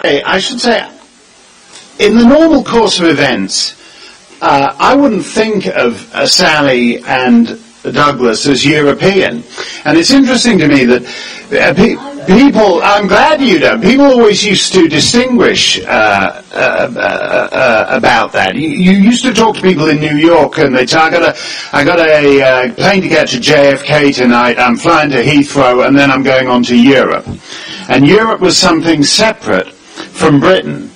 I should say, in the normal course of events, I wouldn't think of Sally and Douglas as European. And it's interesting to me that people, I'm glad you don't, people always used to distinguish about that. You used to talk to people in New York and they'd say, I got a plane to get to JFK tonight, I'm flying to Heathrow, and then I'm going on to Europe. And Europe was something separate from Britain.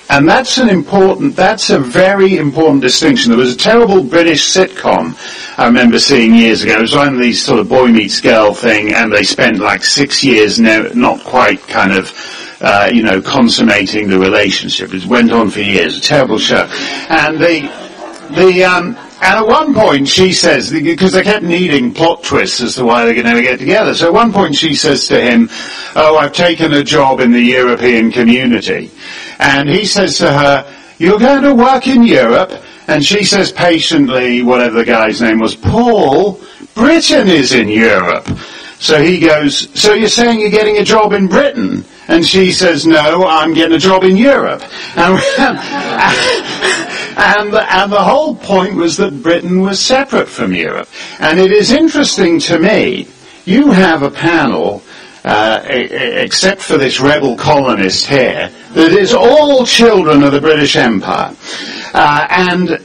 And that's a very important distinction. There was a terrible British sitcom I remember seeing years ago. It was one of these sort of boy meets girl thing, and they spent like 6 years not quite kind of, consummating the relationship. It went on for years. A terrible show. And and at one point she says, because they kept needing plot twists as to why they could never get together, so at one point she says to him, "Oh, I've taken a job in the European community." And he says to her, "You're going to work in Europe?" And she says patiently, whatever the guy's name was, "Paul, Britain is in Europe." So he goes, "So you're saying you're getting a job in Britain?" And she says, "No, I'm getting a job in Europe." And the whole point was that Britain was separate from Europe. And it is interesting to me, you have a panel, except for this rebel colonist here, that is all children of the British Empire. And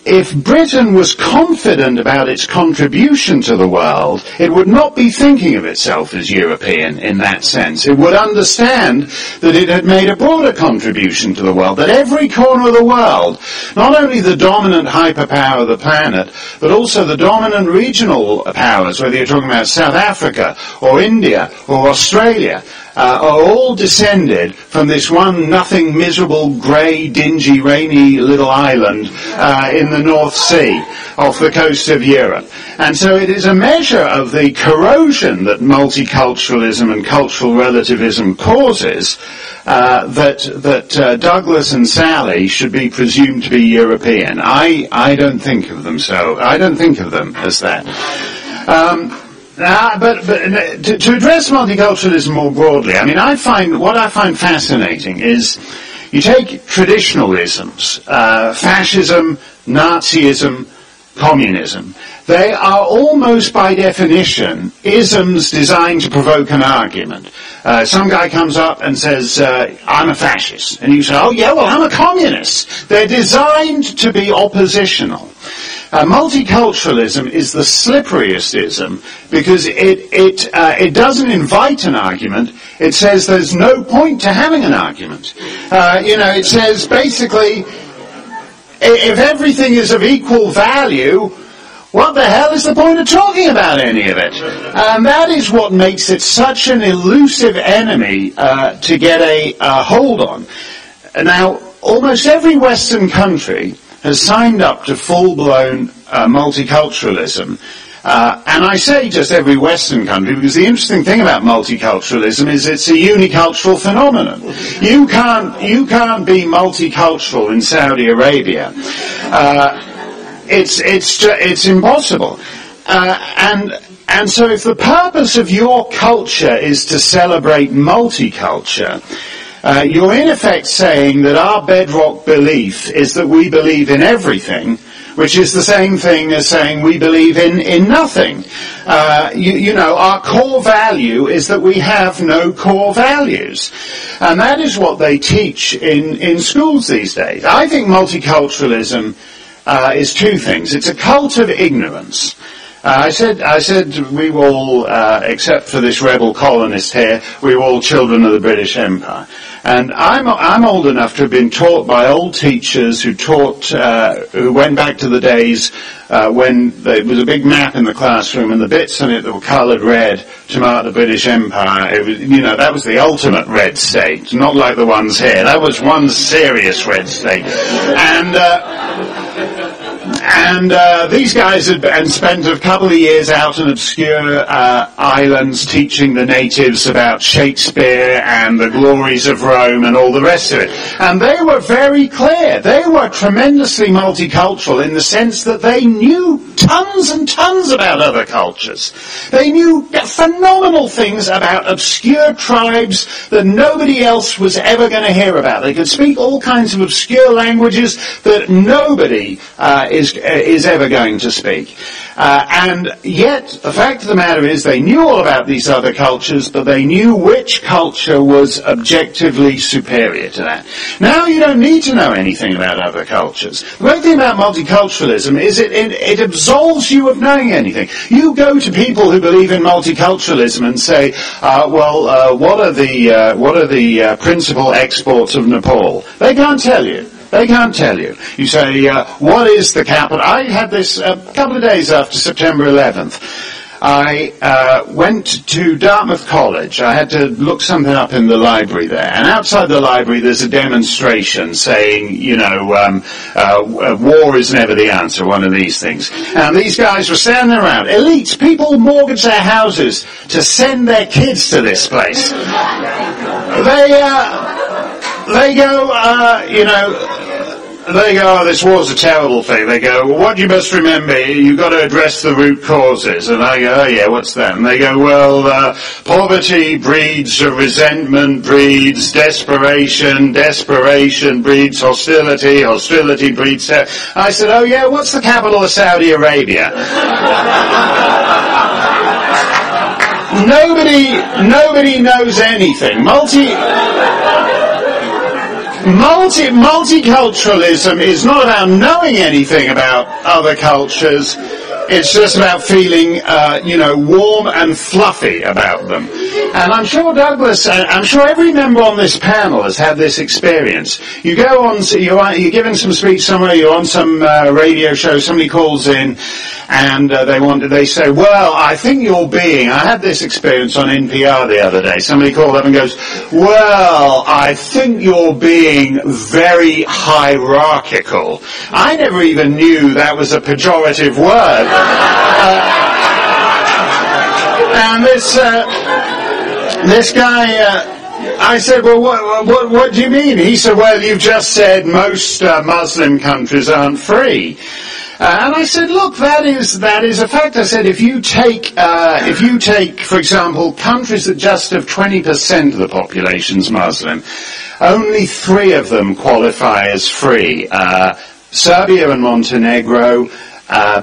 if Britain was confident about its contribution to the world, it would not be thinking of itself as European in that sense. It would understand that it had made a broader contribution to the world, that every corner of the world, not only the dominant hyperpower of the planet, but also the dominant regional powers, whether you're talking about South Africa or India or Australia, are all descended from this one nothing, miserable, grey, dingy, rainy little island in the North Sea off the coast of Europe. And so it is a measure of the corrosion that multiculturalism and cultural relativism causes that Douglas and Sally should be presumed to be European. I don't think of them so. I don't think of them as that. But to address multiculturalism more broadly, I mean, what I find fascinating is you take traditional isms, fascism, Nazism, communism. They are almost by definition isms designed to provoke an argument. Some guy comes up and says, "I'm a fascist," and you say, "Oh yeah, well I'm a communist." They're designed to be oppositional. Multiculturalism is the slipperiest ism because it doesn't invite an argument. It says there's no point to having an argument. It says basically, if everything is of equal value, what the hell is the point of talking about any of it? And that is what makes it such an elusive enemy to get a hold on. Now, almost every Western country has signed up to full-blown multiculturalism. And I say just every Western country because the interesting thing about multiculturalism is it's a unicultural phenomenon. You can't be multicultural in Saudi Arabia. It's impossible. And so if the purpose of your culture is to celebrate multiculture, you're in effect saying that our bedrock belief is that we believe in everything, which is the same thing as saying we believe in nothing. Our core value is that we have no core values. And that is what they teach in schools these days. I think multiculturalism is two things. It's a cult of ignorance. I said we were all, except for this rebel colonist here, we were all children of the British Empire. And I'm old enough to have been taught by old teachers who went back to the days when there was a big map in the classroom and the bits on it that were coloured red to mark the British Empire. It was, that was the ultimate red state, not like the ones here. That was one serious red state. And these guys had spent a couple of years out in obscure islands teaching the natives about Shakespeare and the glories of Rome and all the rest of it. And they were very clear. They were tremendously multicultural in the sense that they knew tons and tons about other cultures. They knew phenomenal things about obscure tribes that nobody else was ever going to hear about. They could speak all kinds of obscure languages that nobody is ever going to speak. And yet, the fact of the matter is, they knew all about these other cultures, but they knew which culture was objectively superior to that. Now you don't need to know anything about other cultures. The great thing about multiculturalism is it absolves you of knowing anything. You go to people who believe in multiculturalism and say, what are the principal exports of Nepal? They can't tell you. They can't tell you. You say, what is the capital? I had this a couple of days after September 11th. I went to Dartmouth College. I had to look something up in the library there. And outside the library there's a demonstration saying, war is never the answer, one of these things. And these guys were standing around. Elites, people mortgage their houses to send their kids to this place. They go, oh, this war's a terrible thing. They go, well, what you must remember, you've got to address the root causes. And I go, oh yeah, what's that? And they go, well, poverty breeds resentment, breeds desperation, desperation breeds hostility, hostility breeds... I said, oh yeah, what's the capital of Saudi Arabia? Nobody knows anything. Multiculturalism is not about knowing anything about other cultures. It's just about feeling, warm and fluffy about them. And I'm sure I'm sure every member on this panel has had this experience. You go on, you're giving some speech somewhere, you're on some radio show, somebody calls in, and they say, well, I think you're being... I had this experience on NPR the other day. Somebody called up and goes, well, I think you're being very hierarchical. I never even knew that was a pejorative word. And this guy... I said, well, what do you mean? He said, well, you've just said most Muslim countries aren't free. And I said, look, that is a fact. I said, if you take, for example, countries that just have 20% of the population's Muslim, only 3 of them qualify as free. Serbia and Montenegro,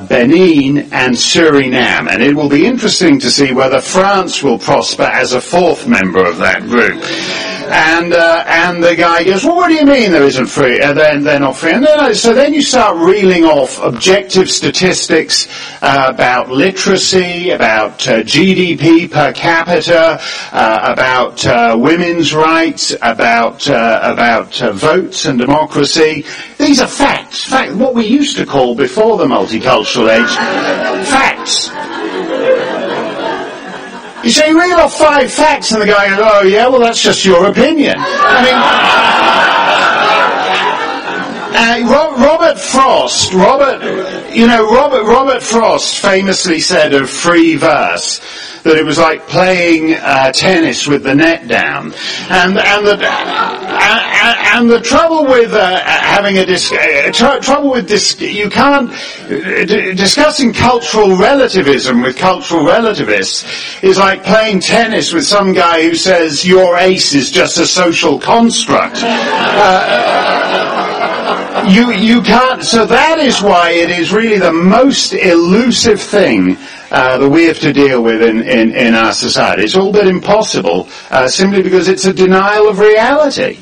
Benin and Suriname, and it will be interesting to see whether France will prosper as a 4th member of that group. And the guy goes, well, what do you mean there isn't free? They're not free. And then you start reeling off objective statistics about literacy, about GDP per capita, about women's rights, about votes and democracy. These are facts. What we used to call before the multicultural age, facts. You say, you reel off 5 facts, and the guy goes, oh yeah, well that's just your opinion. I mean, Robert Frost famously said of free verse that it was like playing tennis with the net down, and the trouble with you can't discussing cultural relativism with cultural relativists is like playing tennis with some guy who says your ace is just a social construct. You can't. So that is why it is really the most elusive thing that we have to deal with in our society. It's all but impossible, simply because it's a denial of reality.